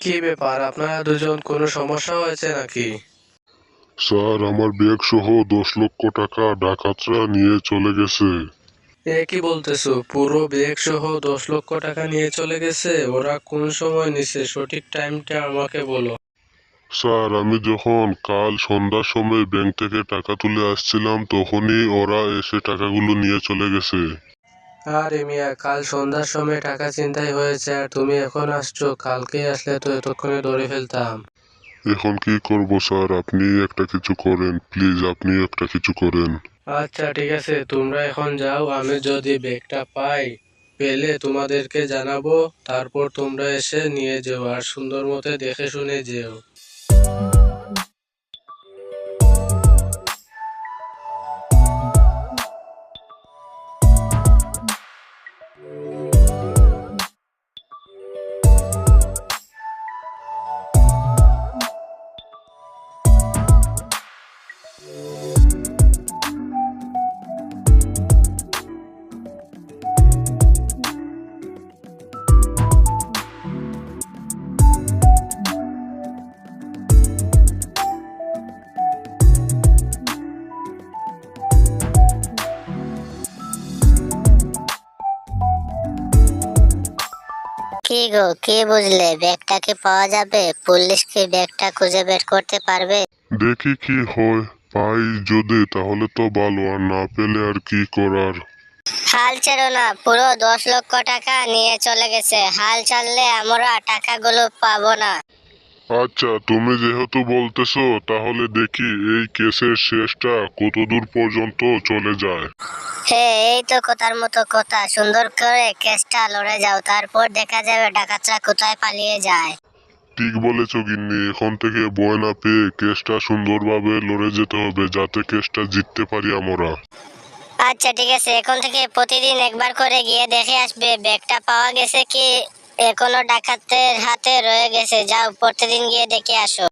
কি ব্যাপার, আপনারা দুজন কোনো সমস্যা হয়েছে নাকি? স্যার, আমার ব্যাগ সহ 10 লক্ষ টাকা ডাকাতরা নিয়ে চলে গেছে। এ কি বলতেছো? পুরো ব্যাগ সহ 10 লক্ষ টাকা নিয়ে চলে গেছে? ওরা কোন সময় নিছে, সঠিক টাইমটা আমাকে বলো। স্যার, আমি যখন কাল সন্ধ্যার সময় ব্যাংক থেকে টাকা তুলে আসছিলাম তখনই ওরা এসে টাকাগুলো নিয়ে চলে গেছে। আরে মিয়া, কাল সন্ধ্যার সময় টাকা ছিনতাই হয়েছে আর তুমি এখন আসছো? কালকে আসলে তো এতক্ষণে ধরে ফেলতাম। এখন কি করব স্যার? আপনি একটা কিছু করেন প্লিজ, আপনি একটা কিছু করেন। আচ্ছা ঠিক আছে, তোমরা এখন যাও। আমি যদি ব্যাগটা পেলে তোমাদেরকে জানাবো। তারপর তোমরা এসে নিয়ে যেও আর সুন্দর মতো দেখে শুনে যেও। কি গো, কি বুঝলে? ব্যাগটা কি পাওয়া যাবে? পুলিশ কি ব্যাগটা খুঁজে বের করতে পারবে? দেখি কি হয়, পাই যদি তাহলে তো ভালো, আর না পেলে আর কি করার। হাল ছেড়ো না, পুরো 10 লক্ষ টাকা নিয়ে চলে গেছে। হাল ছাড়লে আমরা টাকাগুলো পাবো না। আচ্ছা, তুমি যেহেতু বলতেছো তাহলে দেখি এই কেসের শেষটা কতদূর পর্যন্ত চলে যায়। হ্যাঁ, এই তো কথার মতো কথা। সুন্দর করে কেসটা লড়ে যাও, তারপর দেখা যাবে ডাকাতরা কোথায় পালিয়ে যায়। ঠিক বলেছো গিন্নি, এখন থেকে ভয় না পেয়ে কেসটা সুন্দরভাবে লড়ে যেতে হবে যাতে কেসটা জিততে পারি আমরা। আচ্ছা ঠিক আছে, এখন থেকে প্রতিদিন একবার করে গিয়ে দেখে আসবে ব্যাগটা পাওয়া গেছে কি এখনো ডাকাতের হাতে রয়ে গেছে। যাও, প্রতিদিন গিয়ে দেখে আসো।